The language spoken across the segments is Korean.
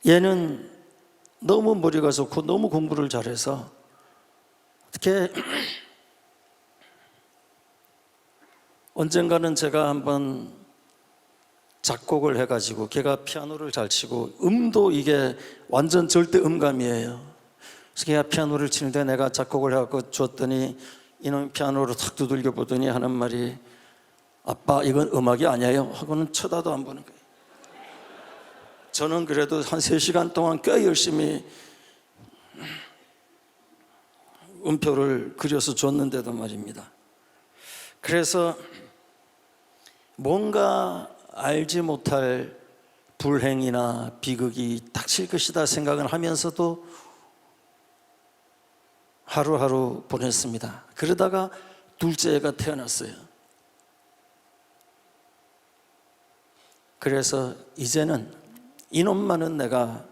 얘는 너무 머리가 좋고 너무 공부를 잘해서 어떻게 언젠가는 제가 한번 작곡을 해가지고 걔가 피아노를 잘 치고 음도 이게 완전 절대 음감이에요. 그래서 걔가 피아노를 치는데 내가 작곡을 해갖고 줬더니 이놈이 피아노로 탁 두들겨 보더니 하는 말이 아빠 이건 음악이 아니에요 하고는 쳐다도 안 보는 거예요. 저는 그래도 한 3시간 동안 꽤 열심히 음표를 그려서 줬는데도 말입니다. 그래서 뭔가 알지 못할 불행이나 비극이 닥칠 것이다 생각을 하면서도 하루하루 보냈습니다. 그러다가 둘째 애가 태어났어요. 그래서 이제는 이놈만은 내가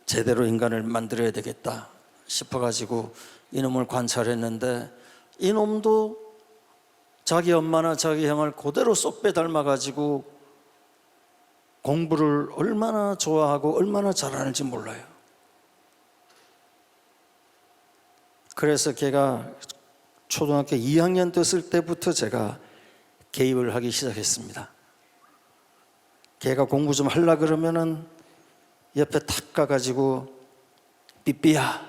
제대로 인간을 만들어야 되겠다 싶어가지고 이놈을 관찰했는데 이놈도 자기 엄마나 자기 형을 그대로 쏙 빼닮아가지고 공부를 얼마나 좋아하고 얼마나 잘하는지 몰라요. 그래서 걔가 초등학교 2학년 됐을 때부터 제가 개입을 하기 시작했습니다. 걔가 공부 좀 하려고 그러면은 옆에 탁 가가지고 삐삐야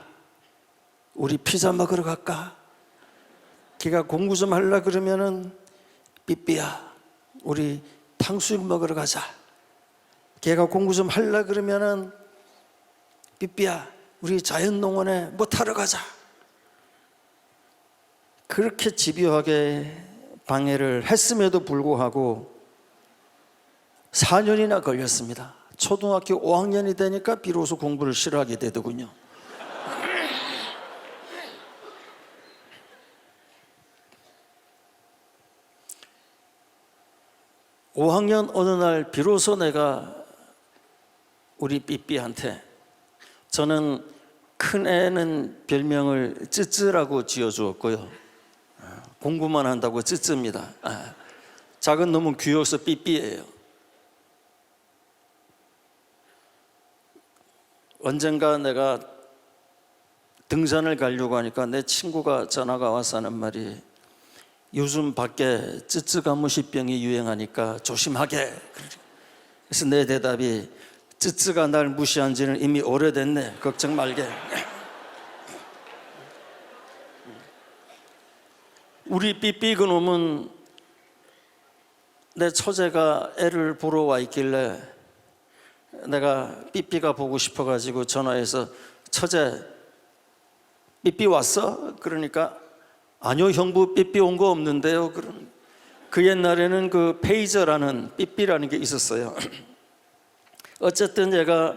우리 피자 먹으러 갈까? 걔가 공부 좀 하려고 그러면은 삐삐야 우리 탕수육 먹으러 가자. 걔가 공부 좀 하려고 그러면은 삐삐야 우리 자연농원에 뭐 타러 가자. 그렇게 집요하게 방해를 했음에도 불구하고 4년이나 걸렸습니다. 초등학교 5학년이 되니까 비로소 공부를 싫어하게 되더군요. (5학년) 어느 날 비로소 내가 우리 삐삐한테, 저는 큰 애는 별명을 쯔쯔라고 지어주었고요, 공부만 한다고 쯔쯔입니다. 작은 놈은 귀여워서 삐삐예요. 언젠가 내가 등산을 가려고 하니까 내 친구가 전화가 와서 하는 말이, 요즘 밖에 쯔쯔가무시병이 유행하니까 조심하게. 그래서 내 대답이, 쯔쯔가 날 무시한 지는 이미 오래됐네, 걱정 말게. 우리 삐삐 그놈은 내 처제가 애를 보러 와 있길래 내가 삐삐가 보고 싶어가지고 전화해서, 처제 삐삐 왔어? 그러니까 아니요 형부 삐삐 온 거 없는데요. 그 옛날에는 그 페이저라는 삐삐라는 게 있었어요. 어쨌든 얘가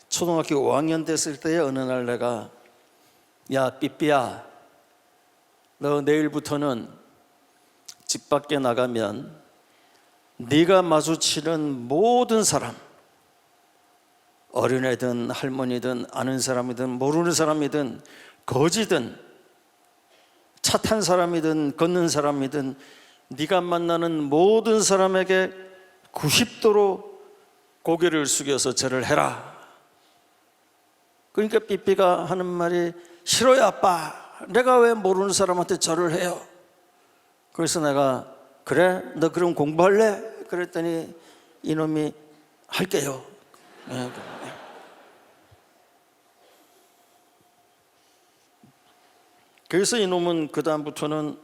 초등학교 5학년 됐을 때에 어느 날 내가, 야 삐삐야 너 내일부터는 집 밖에 나가면 네가 마주치는 모든 사람, 어린애든 할머니든 아는 사람이든 모르는 사람이든 거지든 차 탄 사람이든 걷는 사람이든 네가 만나는 모든 사람에게 90도로 고개를 숙여서 절을 해라. 그러니까 삐삐가 하는 말이, 싫어요 아빠, 내가 왜 모르는 사람한테 절을 해요? 그래서 내가, 그래 너 그럼 공부할래? 그랬더니 이놈이, 할게요. 그래서 이놈은 그 다음부터는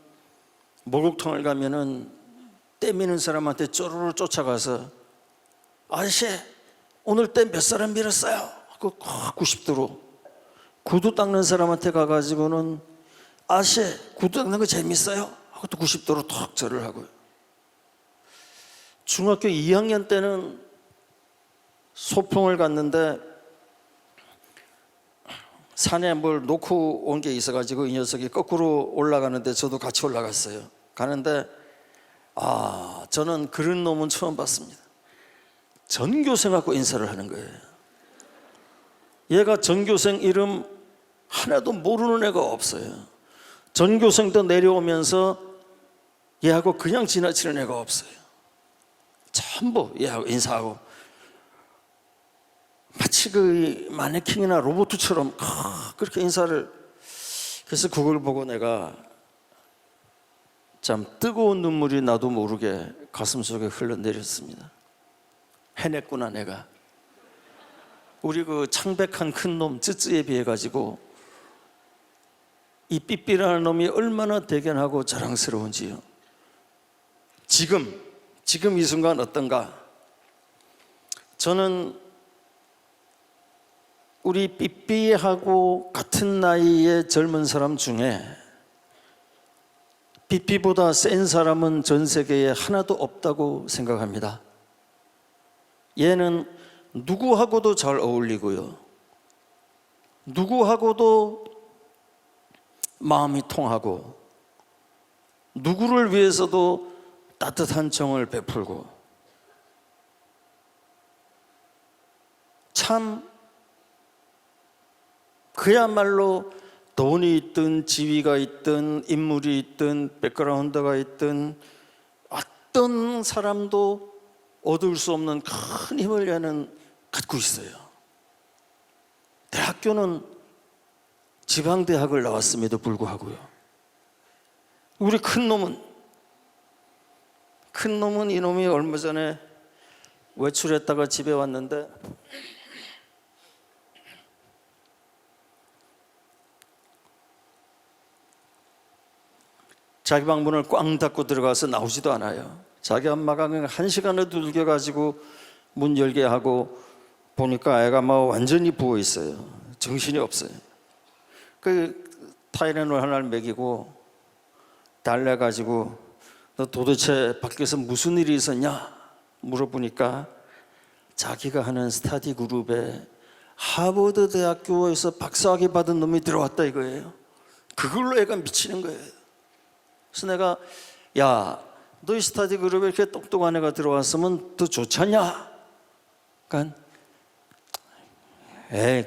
목욕탕을 가면은 때 미는 사람한테 쪼르르 쫓아가서, 아저씨 오늘 때 몇 사람 밀었어요? 그 90도로. 구두 닦는 사람한테 가가지고는, 아저씨 구두 닦는 거 재밌어요? 하고 또 90도로 턱 절을 하고요. 중학교 2학년 때는 소풍을 갔는데 산에 뭘 놓고 온 게 있어가지고 이 녀석이 거꾸로 올라가는데 저도 같이 올라갔어요. 가는데 저는 그런 놈은 처음 봤습니다. 전교생하고 인사를 하는 거예요. 얘가 전교생 이름 하나도 모르는 애가 없어요. 전교생도 내려오면서 얘하고 그냥 지나치는 애가 없어요. 전부 얘하고 인사하고, 마치 그 마네킹이나 로봇처럼 그렇게 인사를. 그래서 그걸 보고 내가 참 뜨거운 눈물이 나도 모르게 가슴속에 흘러내렸습니다. 해냈구나 내가. 우리 그 창백한 큰 놈 쯔쯔에 비해 가지고 이 삐삐라는 놈이 얼마나 대견하고 자랑스러운지요. 지금 이 순간 어떤가? 저는 우리 삐삐하고 같은 나이의 젊은 사람 중에 삐삐보다 센 사람은 전 세계에 하나도 없다고 생각합니다. 얘는 누구하고도 잘 어울리고요, 누구하고도 마음이 통하고, 누구를 위해서도 따뜻한 정을 베풀고, 참 그야말로 돈이 있든 지위가 있든 인물이 있든 백그라운드가 있든 어떤 사람도 얻을 수 없는 큰 힘을 얘는 갖고 있어요. 대학교는 지방대학을 나왔음에도 불구하고요. 우리 큰 놈은 이놈이 얼마 전에 외출했다가 집에 왔는데 자기 방 문을 꽝 닫고 들어가서 나오지도 않아요. 자기 엄마가 그냥 1시간을 두들겨가지고 문 열게 하고 보니까 애가 막 완전히 부어 있어요. 정신이 없어요. 그 타이레놀 하나를 먹이고 달래가지고 너 도대체 밖에서 무슨 일이 있었냐 물어보니까 자기가 하는 스터디 그룹에 하버드 대학교에서 박사학위 받은 놈이 들어왔다 이거예요. 그걸로 애가 미치는 거예요. 그래서 내가 야, 너희 스터디 그룹에 이렇게 똑똑한 애가 들어왔으면 더 좋지 않냐? 그러니까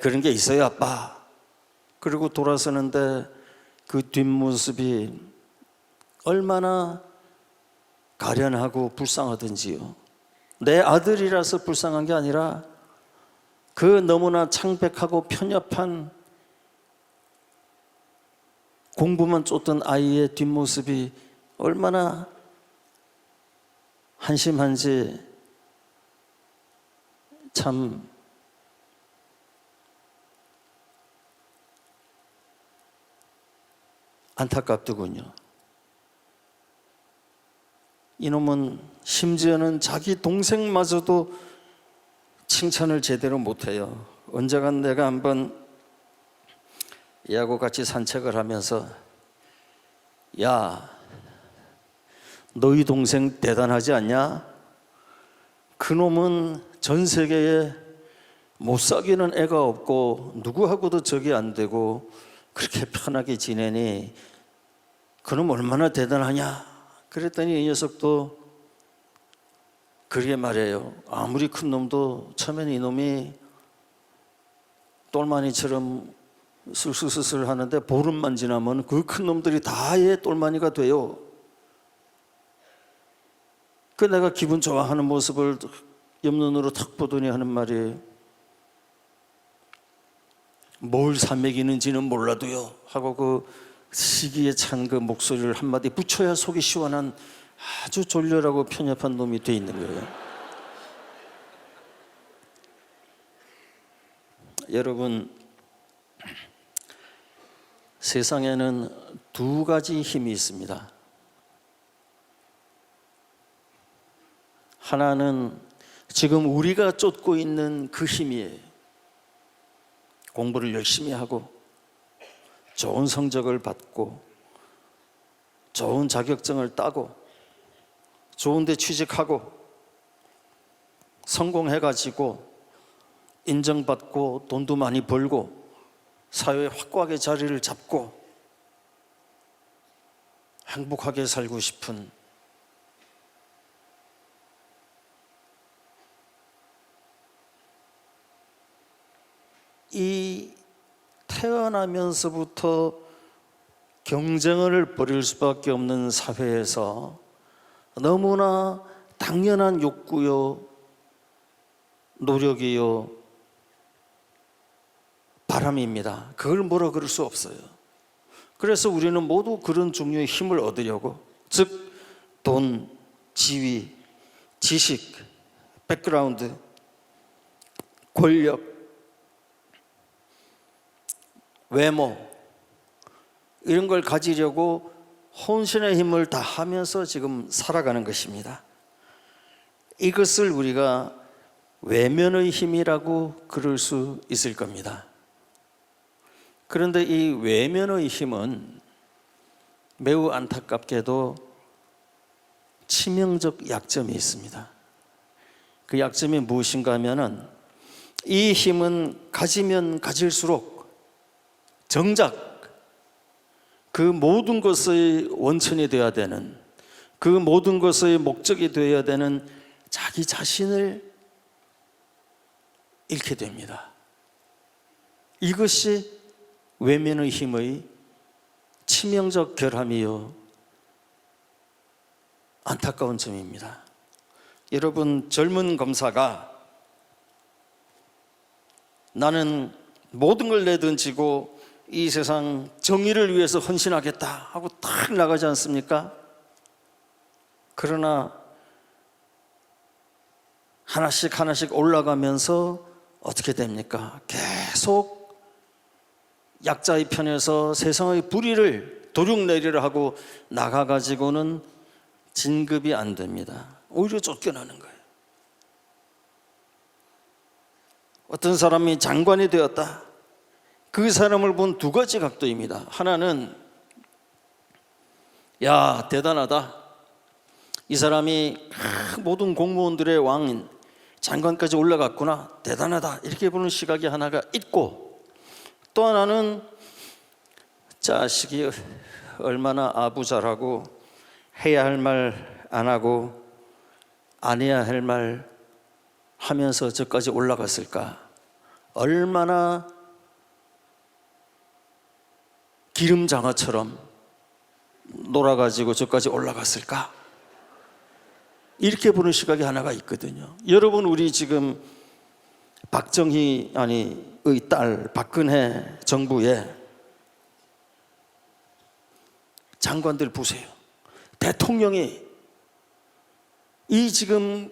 그런 게 있어요 아빠. 그리고 돌아서는데 그 뒷모습이 얼마나 가련하고 불쌍하든지요. 내 아들이라서 불쌍한 게 아니라 그 너무나 창백하고 편협한 공부만 쫓던 아이의 뒷모습이 얼마나 한심한지 참 안타깝더군요. 이놈은 심지어는 자기 동생마저도 칭찬을 제대로 못해요. 언젠간 내가 한번 얘하고 같이 산책을 하면서 야, 너희 동생 대단하지 않냐? 그놈은 전 세계에 못 사귀는 애가 없고 누구하고도 적이 안 되고 그렇게 편하게 지내니 그놈 얼마나 대단하냐? 그랬더니 이 녀석도 그렇게 말해요. 아무리 큰 놈도 처음에는 이놈이 똘마니처럼 슬슬슬슬 하는데 보름만 지나면 그 큰 놈들이 다 얘 똘마니가 돼요. 그 내가 기분 좋아하는 모습을 옆눈으로 탁 보더니 하는 말이 뭘 사먹이는지는 몰라도요 하고 그 시기에 찬 그 목소리를 한마디 붙여야 속이 시원한 아주 졸렬하고 편협한 놈이 돼 있는 거예요. 여러분, 세상에는 두 가지 힘이 있습니다. 하나는 지금 우리가 쫓고 있는 그 힘이에요. 공부를 열심히 하고 좋은 성적을 받고 좋은 자격증을 따고 좋은 데 취직하고 성공해가지고 인정받고 돈도 많이 벌고 사회에 확고하게 자리를 잡고 행복하게 살고 싶은 이 태어나면서부터 경쟁을 벌일 수밖에 없는 사회에서 너무나 당연한 욕구요, 노력이요, 바람입니다. 그걸 뭐라 그럴 수 없어요. 그래서 우리는 모두 그런 종류의 힘을 얻으려고, 즉 돈, 지위, 지식, 백그라운드, 권력, 외모, 이런 걸 가지려고 혼신의 힘을 다하면서 지금 살아가는 것입니다. 이것을 우리가 외면의 힘이라고 그럴 수 있을 겁니다. 그런데 이 외면의 힘은 매우 안타깝게도 치명적 약점이 있습니다. 그 약점이 무엇인가 하면은, 이 힘은 가지면 가질수록 정작 그 모든 것의 원천이 되어야 되는, 그 모든 것의 목적이 되어야 되는 자기 자신을 잃게 됩니다. 이것이 외면의 힘의 치명적 결함이요 안타까운 점입니다. 여러분, 젊은 검사가 나는 모든 걸 내던지고 이 세상 정의를 위해서 헌신하겠다 하고 딱 나가지 않습니까? 그러나 하나씩 하나씩 올라가면서 어떻게 됩니까? 계속 약자의 편에서 세상의 불의를 도륙내리려 하고 나가가지고는 진급이 안 됩니다. 오히려 쫓겨나는 거예요. 어떤 사람이 장관이 되었다. 그 사람을 본 두 가지 각도입니다. 하나는, 야, 대단하다. 이 사람이 모든 공무원들의 왕인 장관까지 올라갔구나. 대단하다. 이렇게 보는 시각이 하나가 있고, 또 하나는 자식이 얼마나 아부잘하고 해야 할 말 안 하고 안 해야 할 말 하면서 저까지 올라갔을까? 얼마나 기름장어처럼 놀아가지고 저까지 올라갔을까? 이렇게 보는 시각이 하나가 있거든요. 여러분, 우리 지금 박정희의 딸 박근혜 정부의 장관들 보세요. 대통령이 이 지금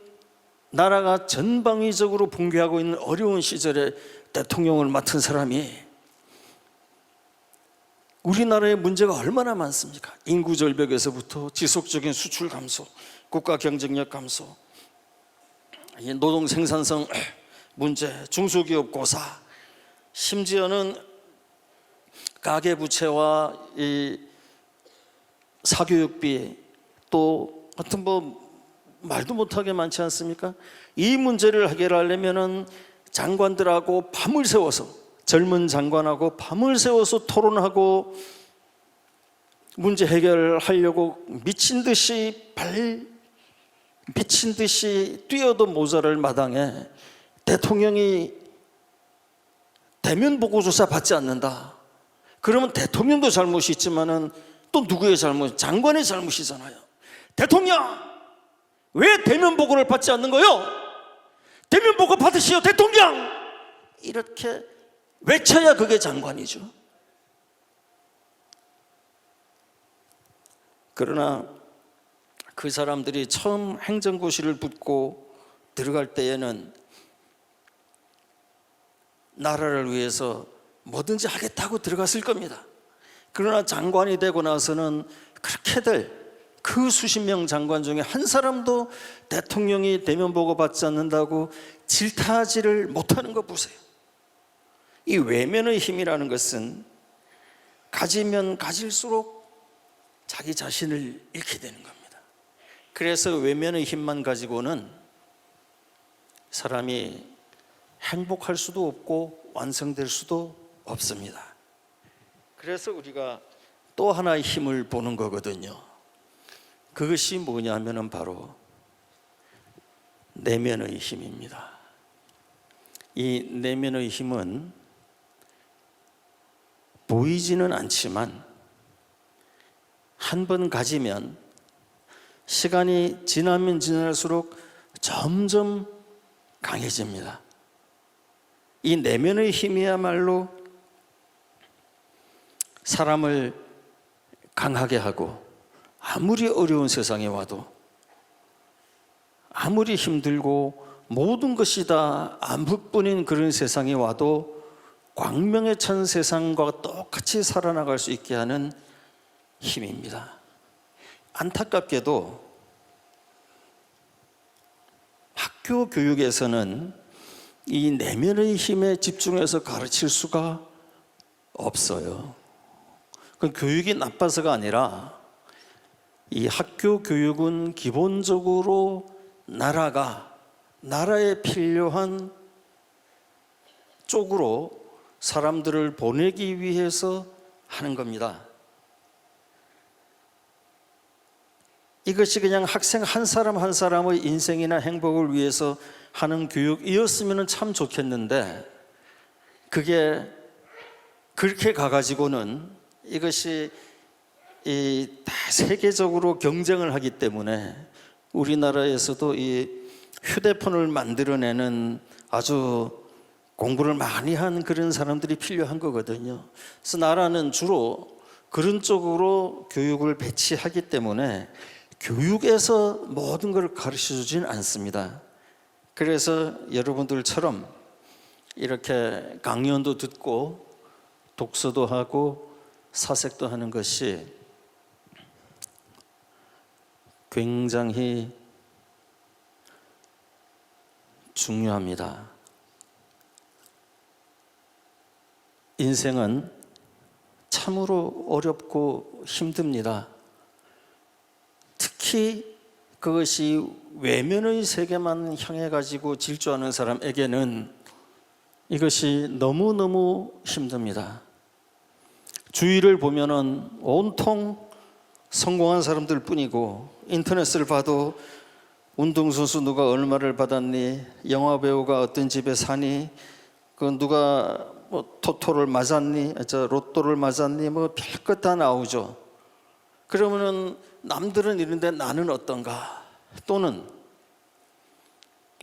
나라가 전방위적으로 붕괴하고 있는 어려운 시절에 대통령을 맡은 사람이 우리나라의 문제가 얼마나 많습니까? 인구 절벽에서부터 지속적인 수출 감소, 국가 경쟁력 감소, 노동 생산성 문제, 중소기업 고사, 심지어는 가계부채와 이 사교육비, 또 하여튼 말도 못하게 많지 않습니까? 이 문제를 해결하려면은 장관들하고 밤을 새워서, 젊은 장관하고 밤을 새워서 토론하고 문제 해결하려고 미친 듯이 뛰어도 모자랄 마당에 대통령이 대면 보고조사 받지 않는다. 그러면 대통령도 잘못이 있지만은 또 누구의 잘못? 장관의 잘못이잖아요. 대통령! 왜 대면 보고를 받지 않는 거요? 대면 보고 받으시오, 대통령! 이렇게 외쳐야 그게 장관이죠. 그러나 그 사람들이 처음 행정고시를 붙고 들어갈 때에는 나라를 위해서 뭐든지 하겠다고 들어갔을 겁니다. 그러나 장관이 되고 나서는 그렇게들 그 수십 명 장관 중에 한 사람도 대통령이 대면 보고 받지 않는다고 질타하지를 못하는 거 보세요. 이 외면의 힘이라는 것은 가지면 가질수록 자기 자신을 잃게 되는 겁니다. 그래서 외면의 힘만 가지고는 사람이 행복할 수도 없고 완성될 수도 없습니다. 그래서 우리가 또 하나의 힘을 보는 거거든요. 그것이 뭐냐면은 바로 내면의 힘입니다. 이 내면의 힘은 보이지는 않지만 한 번 가지면 시간이 지나면 지날수록 점점 강해집니다. 이 내면의 힘이야말로 사람을 강하게 하고, 아무리 어려운 세상에 와도, 아무리 힘들고 모든 것이 다 암흑뿐인 그런 세상에 와도 광명에 찬 세상과 똑같이 살아나갈 수 있게 하는 힘입니다. 안타깝게도 학교 교육에서는 이 내면의 힘에 집중해서 가르칠 수가 없어요. 그건 교육이 나빠서가 아니라 이 학교 교육은 기본적으로 나라에 필요한 쪽으로 사람들을 보내기 위해서 하는 겁니다. 이것이 그냥 학생 한 사람 한 사람의 인생이나 행복을 위해서 하는 교육이었으면 참 좋겠는데, 그게 그렇게 가가지고는 이것이 다 세계적으로 경쟁을 하기 때문에 우리나라에서도 이 휴대폰을 만들어내는 아주 공부를 많이 한 그런 사람들이 필요한 거거든요. 그래서 나라는 주로 그런 쪽으로 교육을 배치하기 때문에 교육에서 모든 걸 가르쳐 주진 않습니다. 그래서 여러분들처럼 이렇게 강연도 듣고 독서도 하고 사색도 하는 것이 굉장히 중요합니다. 인생은 참으로 어렵고 힘듭니다. 특히 그것이 외면의 세계만 향해 가지고 질주하는 사람에게는 이것이 너무너무 힘듭니다. 주위를 보면은 온통 성공한 사람들 뿐이고, 인터넷을 봐도 운동선수 누가 얼마를 받았니, 영화배우가 어떤 집에 사니, 그 누가 뭐 토토를 맞았니, 로또를 맞았니, 뭐 별것 다 나오죠. 그러면은 남들은 이런데 나는 어떤가? 또는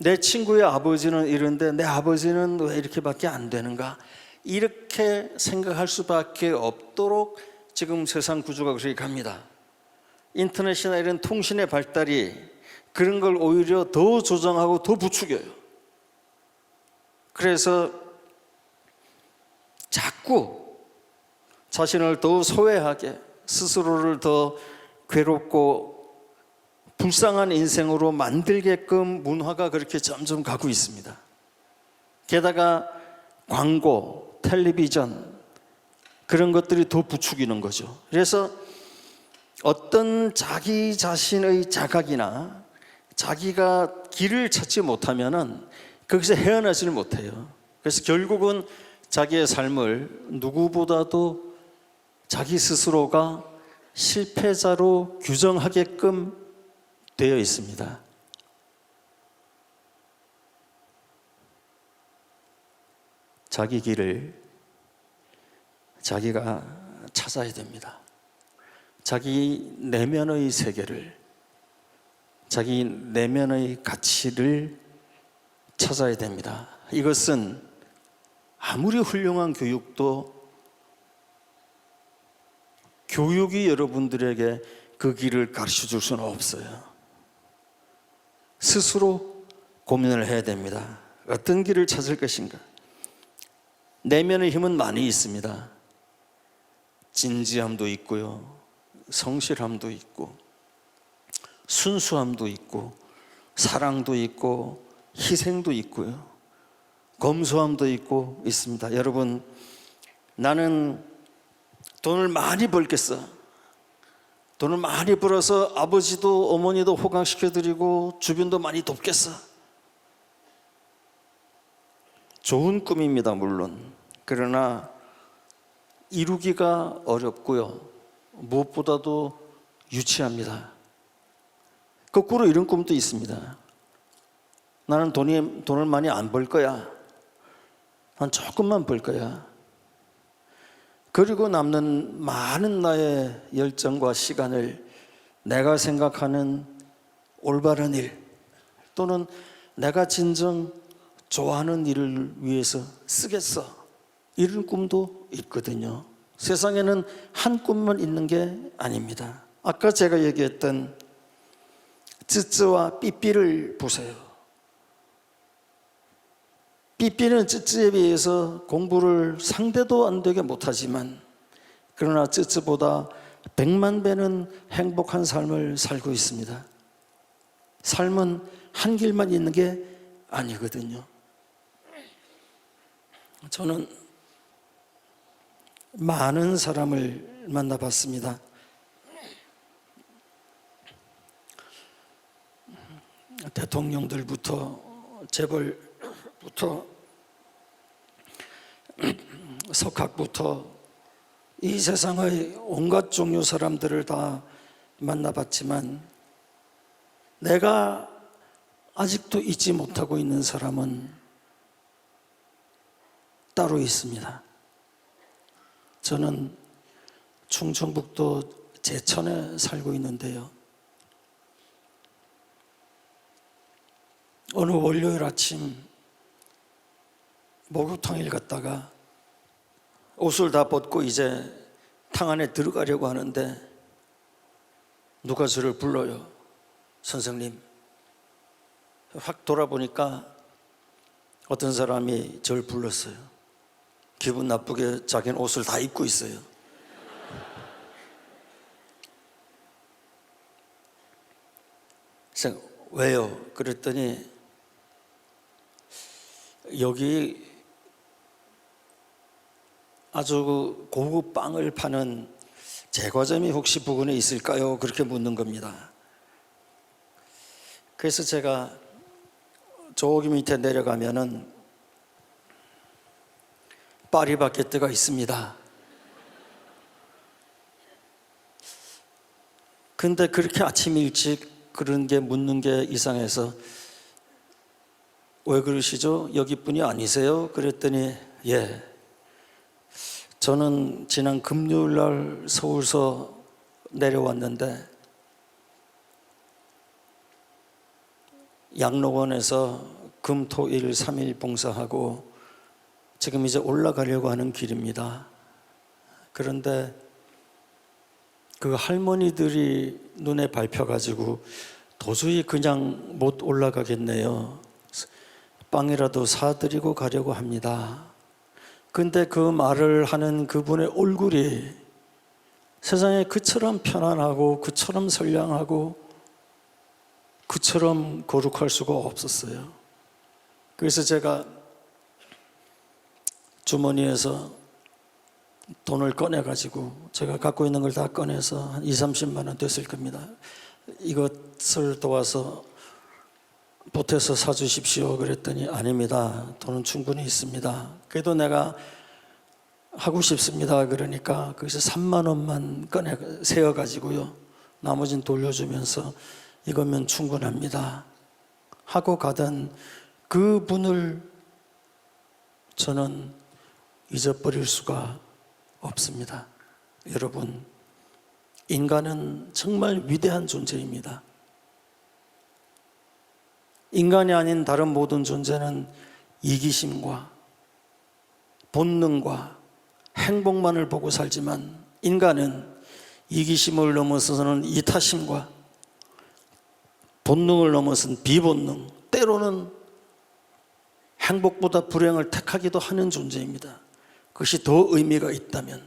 내 친구의 아버지는 이런데 내 아버지는 왜 이렇게밖에 안 되는가? 이렇게 생각할 수밖에 없도록 지금 세상 구조가 그렇게 갑니다. 인터넷이나 이런 통신의 발달이 그런 걸 오히려 더 조정하고 더 부추겨요. 그래서 자꾸 자신을 더 소외하게, 스스로를 더 괴롭고 불쌍한 인생으로 만들게끔 문화가 그렇게 점점 가고 있습니다. 게다가 광고, 텔레비전 그런 것들이 더 부추기는 거죠. 그래서 어떤 자기 자신의 자각이나 자기가 길을 찾지 못하면은 거기서 헤어나지를 못해요. 그래서 결국은 자기의 삶을 누구보다도 자기 스스로가 실패자로 규정하게끔 되어 있습니다. 자기 길을 자기가 찾아야 됩니다. 자기 내면의 세계를, 자기 내면의 가치를 찾아야 됩니다. 이것은 아무리 훌륭한 교육도 교육이 여러분들에게 그 길을 가르쳐 줄 수는 없어요. 스스로 고민을 해야 됩니다. 어떤 길을 찾을 것인가? 내면의 힘은 많이 있습니다. 진지함도 있고요, 성실함도 있고, 순수함도 있고, 사랑도 있고, 희생도 있고요, 검소함도 있고 있습니다. 여러분, 나는 돈을 많이 벌겠어. 돈을 많이 벌어서 아버지도 어머니도 호강시켜드리고 주변도 많이 돕겠어. 좋은 꿈입니다, 물론. 그러나 이루기가 어렵고요, 무엇보다도 유치합니다. 거꾸로 이런 꿈도 있습니다. 나는 돈을 많이 안 벌 거야. 난 조금만 벌 거야. 그리고 남는 많은 나의 열정과 시간을 내가 생각하는 올바른 일, 또는 내가 진정 좋아하는 일을 위해서 쓰겠어. 이런 꿈도 있거든요. 세상에는 한 꿈만 있는 게 아닙니다. 아까 제가 얘기했던 쯔쯔와 삐삐를 보세요. 삐삐는 쯔쯔에 비해서 공부를 상대도 안 되게 못하지만 그러나 쯔쯔보다 100만 배는 행복한 삶을 살고 있습니다. 삶은 한 길만 있는 게 아니거든요. 저는 많은 사람을 만나봤습니다. 대통령들부터 재벌부터 석학부터 이 세상의 온갖 종류 사람들을 다 만나봤지만 내가 아직도 잊지 못하고 있는 사람은 따로 있습니다. 저는 충청북도 제천에 살고 있는데요. 어느 월요일 아침 목욕탕을 갔다가 옷을 다 벗고 이제 탕 안에 들어가려고 하는데 누가 저를 불러요. 선생님. 확 돌아보니까 어떤 사람이 저를 불렀어요. 기분 나쁘게 자기는 옷을 다 입고 있어요. 그래서 왜요? 그랬더니 여기 아주 고급 빵을 파는 제과점이 혹시 부근에 있을까요? 그렇게 묻는 겁니다. 그래서 제가 저기 밑에 내려가면은 파리바게뜨가 있습니다. 근데 그렇게 아침 일찍 그런 게 묻는 게 이상해서 왜 그러시죠? 여기 분이 아니세요? 그랬더니 예, 저는 지난 금요일 날 서울서 내려왔는데 양로원에서 금, 토, 일 3일 봉사하고 지금 이제 올라가려고 하는 길입니다. 그런데 그 할머니들이 눈에 밟혀가지고 도저히 그냥 못 올라가겠네요. 빵이라도 사드리고 가려고 합니다. 근데 그 말을 하는 그분의 얼굴이 세상에 그처럼 편안하고 그처럼 선량하고 그처럼 거룩할 수가 없었어요. 그래서 제가 주머니에서 돈을 꺼내가지고 제가 갖고 있는 걸 다 꺼내서 한 20-30만 원 됐을 겁니다. 이것을 도와서 보태서 사주십시오. 그랬더니 아닙니다. 돈은 충분히 있습니다. 그래도 내가 하고 싶습니다. 그러니까 거기서 3만 원만 꺼내 세어가지고요. 나머지는 돌려주면서 이거면 충분합니다. 하고 가던 그 분을 저는 잊어버릴 수가 없습니다. 여러분, 인간은 정말 위대한 존재입니다. 인간이 아닌 다른 모든 존재는 이기심과 본능과 행복만을 보고 살지만 인간은 이기심을 넘어서는 이타심과 본능을 넘어선 비본능, 때로는 행복보다 불행을 택하기도 하는 존재입니다. 그것이 더 의미가 있다면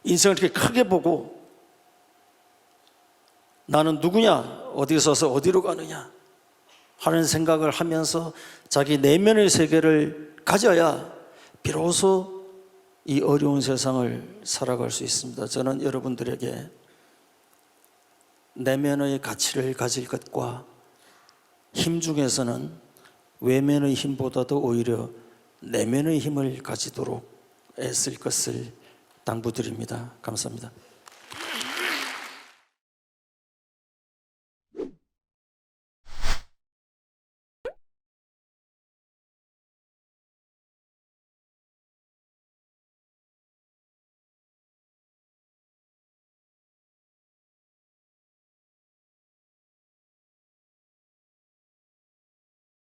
인생을 이렇게 크게 보고 나는 누구냐, 어디서 서 어디로 가느냐 하는 생각을 하면서 자기 내면의 세계를 가져야 비로소 이 어려운 세상을 살아갈 수 있습니다. 저는 여러분들에게 내면의 가치를 가질 것과 힘 중에서는 외면의 힘보다도 오히려 내면의 힘을 가지도록 애쓸 것을 당부드립니다. 감사합니다.